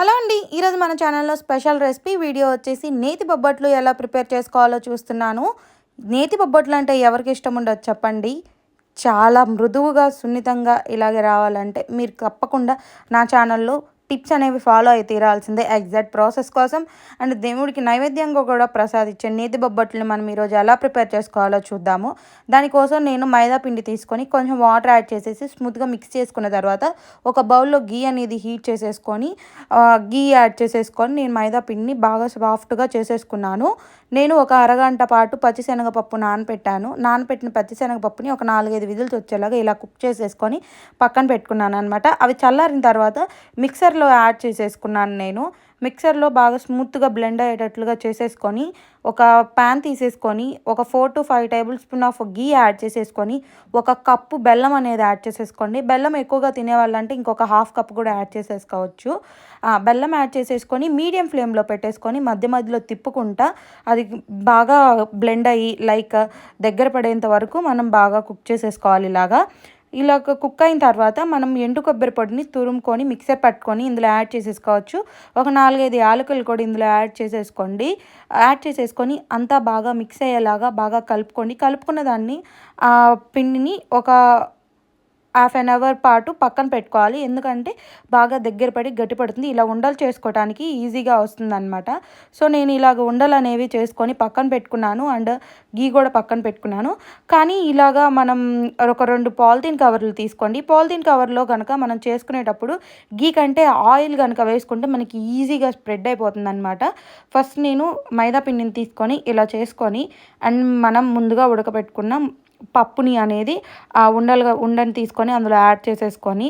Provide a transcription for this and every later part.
Hello అండి. ఈరోజు మన ఛానల్లో స్పెషల్ రెసిపీ వీడియో వచ్చేసి నేతి బొబ్బట్లు ఎలా ప్రిపేర్ చేసుకోవాలో చూస్తున్నాను. నేతి బొబ్బట్లు అంటే ఎవరికి ఇష్టం ఉండదు చెప్పండి. చాలా మృదువుగా, సున్నితంగా ఇలాగే రావాలంటే మీరు తప్పకుండా నా ఛానల్లో టిప్స్ అనేవి ఫాలో అయి తీరాల్సిందే ఎగ్జాక్ట్ ప్రాసెస్ కోసం. అండ్ దేవుడికి నైవేద్యంగా కూడా ప్రసాదించే నేతి బొబ్బట్లని మనం ఈరోజు ఎలా ప్రిపేర్ చేసుకోవాలో చూద్దాము. దానికోసం నేను మైదా పిండి తీసుకొని కొంచెం వాటర్ యాడ్ చేసేసి స్మూత్గా మిక్స్ చేసుకున్న తర్వాత ఒక బౌల్లో గీ అనేది హీట్ చేసేసుకొని గీ యాడ్ చేసేసుకొని నేను మైదా పిండిని బాగా సాఫ్ట్గా చేసేసుకున్నాను. నేను ఒక అరగంట పాటు పచ్చిశనగపప్పు నానపెట్టాను. నానపెట్టిన పచ్చిశనగపప్పుని ఒక 4-5 విజిల్స్ వచ్చేలాగా ఇలా కుక్ చేసేసుకొని పక్కన పెట్టుకున్నాను అనమాట. అవి చల్లారిన తర్వాత మిక్సర్లో యాడ్ చేసేసుకున్నాను నేను. మిక్సర్లో బాగా స్మూత్గా బ్లెండ్ అయ్యేటట్లుగా చేసేసుకొని ఒక ప్యాన్ తీసేసుకొని ఒక 4-5 table spoon of ghee add చేసేసుకొని ఒక కప్పు బెల్లం అనేది యాడ్ చేసేసుకోండి. బెల్లం ఎక్కువగా తినేవాళ్ళంటే ఇంకొక హాఫ్ కప్ కూడా యాడ్ చేసేసుకోవచ్చు. బెల్లం యాడ్ చేసేసుకొని మీడియం ఫ్లేమ్లో పెట్టేసుకొని మధ్య మధ్యలో తిప్పుకుంటా అది బాగా బ్లెండ్ అయ్యి లైక్ దగ్గర పడేంత వరకు మనం బాగా కుక్ చేసేసుకోవాలి. ఇలాగ కుక్ అయిన తర్వాత మనం ఎండు కొబ్బరి పొడిని తురుముకొని మిక్సర్ పట్టుకొని ఇందులో యాడ్ చేసేసుకోవచ్చు. ఒక 4-5 యాలకులు కూడా ఇందులో యాడ్ చేసేసుకోండి. యాడ్ చేసేసుకొని అంతా బాగా మిక్స్ అయ్యేలాగా బాగా కలుపుకోండి. కలుపుకున్న దాన్ని పిండిని ఒక హాఫ్ అన్ అవర్ పాటు పక్కన పెట్టుకోవాలి. ఎందుకంటే బాగా దగ్గర పడి గట్టి పడుతుంది. ఇలా ఉండలు చేసుకోవడానికి ఈజీగా వస్తుందన్నమాట. సో నేను ఇలాగ ఉండలు అనేవి చేసుకొని పక్కన పెట్టుకున్నాను. అండ్ గీ కూడా పక్కన పెట్టుకున్నాను. కానీ ఇలాగా మనం ఒక 2 పాలిథీన్ కవర్లు తీసుకోండి. పాలిథీన్ కవర్లో కనుక మనం చేసుకునేటప్పుడు గీ కంటే ఆయిల్ కనుక వేసుకుంటే మనకి ఈజీగా స్ప్రెడ్ అయిపోతుంది అనమాట. ఫస్ట్ నేను మైదా పిండిని తీసుకొని ఇలా చేసుకొని అండ్ మనం ముందుగా ఉడకబెట్టుకున్న పప్పుని అనేది ఉండని తీసుకొని అందులో యాడ్ చేసేసుకొని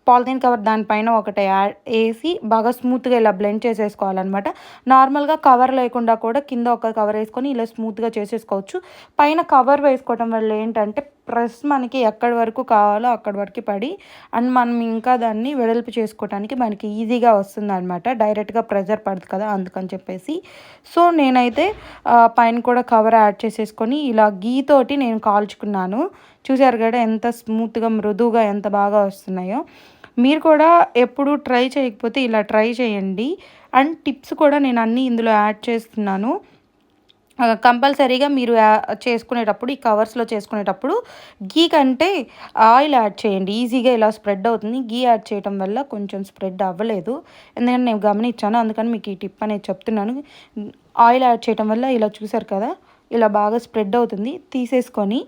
పాలిథీన్ కవర్ దానిపైన ఒకటి వేసి బాగా స్మూత్గా ఇలా బ్లెండ్ చేసేసుకోవాలన్నమాట. నార్మల్గా కవర్ లేకుండా కూడా కింద ఒక కవర్ వేసుకొని ఇలా స్మూత్గా చేసేసుకోవచ్చు. పైన కవర్ వేసుకోవడం వల్ల ఏంటంటే ప్రెస్ మనకి ఎక్కడి వరకు కావాలో అక్కడి వరకు పడి అండ్ మనం ఇంకా దాన్ని వెడల్పు చేసుకోవడానికి మనకి ఈజీగా వస్తుంది అనమాట. డైరెక్ట్గా ప్రెజర్ పడదు కదా, అందుకని చెప్పేసి. సో నేనైతే పైన కూడా కవర్ యాడ్ చేసేసుకొని ఇలా గీతోటి నేను కాల్చుకున్నాను. చూసారు కదా ఎంత స్మూత్గా మృదువుగా ఎంత బాగా వస్తున్నాయో. మీరు కూడా ఎప్పుడు ట్రై చేయకపోతే ఇలా ట్రై చేయండి. అండ్ టిప్స్ కూడా నేను అన్నీ ఇందులో యాడ్ చేస్తున్నాను. కంపల్సరీగా మీరు చేసుకునేటప్పుడు ఈ కవర్స్లో చేసుకునేటప్పుడు గీ కంటే ఆయిల్ యాడ్ చేయండి. ఈజీగా ఇలా స్ప్రెడ్ అవుతుంది. గీ యాడ్ చేయడం వల్ల కొంచెం స్ప్రెడ్ అవ్వలేదు, ఎందుకంటే నేను గమనించాను. అందుకని మీకు ఈ టిప్ అనేది చెప్తున్నాను. ఆయిల్ యాడ్ చేయడం వల్ల ఇలా చూసారు కదా ఇలా బాగా స్ప్రెడ్ అవుతుంది. తీసేసుకొని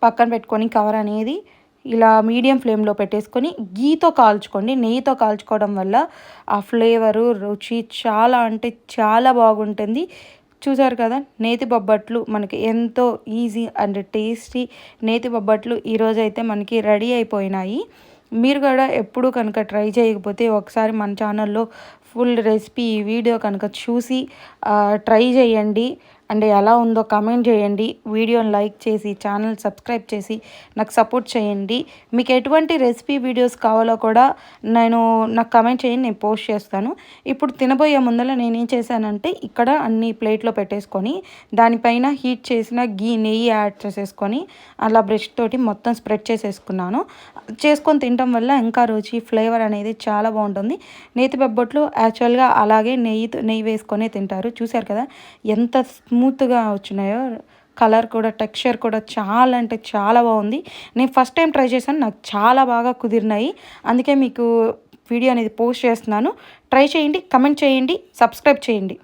పక్కన పెట్టుకొని కవర్ అనేది ఇలా మీడియం ఫ్లేమ్లో పెట్టేసుకొని గీతో కాల్చుకోండి. నెయ్యితో కాల్చుకోవడం వల్ల ఆ ఫ్లేవరు రుచి చాలా అంటే చాలా బాగుంటుంది. చూసారు కదా నేతి బొబ్బట్లు మనకి ఎంతో ఈజీ అండ్ టేస్టీ నేతి బొబ్బట్లు ఈరోజు అయితే మనకి రెడీ అయిపోయినాయి. మీరు కూడా ఎప్పుడు కనుక ట్రై చేయకపోతే ఒకసారి మన ఛానల్లో ఫుల్ రెసిపీ ఈ వీడియో కనుక చూసి ట్రై చేయండి. అండ్ ఎలా ఉందో కమెంట్ చేయండి. వీడియోని లైక్ చేసి ఛానల్ సబ్స్క్రైబ్ చేసి నాకు సపోర్ట్ చేయండి. మీకు ఎటువంటి రెసిపీ వీడియోస్ కావాలో కూడా నాకు కమెంట్ చేయండి, నేను పోస్ట్ చేస్తాను. ఇప్పుడు తినబోయే ముందర నేను ఏం చేశానంటే ఇక్కడ అన్ని ప్లేట్లో పెట్టేసుకొని దానిపైన హీట్ చేసిన నెయ్యి యాడ్ చేసేసుకొని అలా బ్రష్ తోటి మొత్తం స్ప్రెడ్ చేసేసుకున్నాను. చేసుకొని తినడం వల్ల ఇంకా రుచి ఫ్లేవర్ అనేది చాలా బాగుంటుంది. నేతి బొబ్బట్లు యాక్చువల్గా అలాగే నెయ్యి వేసుకొని తింటారు. చూసారు కదా ఎంత స్మూత్గా వచ్చినాయో. కలర్ కూడా టెక్స్చర్ కూడా చాలా అంటే చాలా బాగుంది. నేను ఫస్ట్ టైం ట్రై చేశాను, నాకు చాలా బాగా కుదిరినాయి. అందుకే మీకు వీడియో అనేది పోస్ట్ చేస్తున్నాను. ట్రై చేయండి, కమెంట్ చేయండి, సబ్స్క్రైబ్ చేయండి.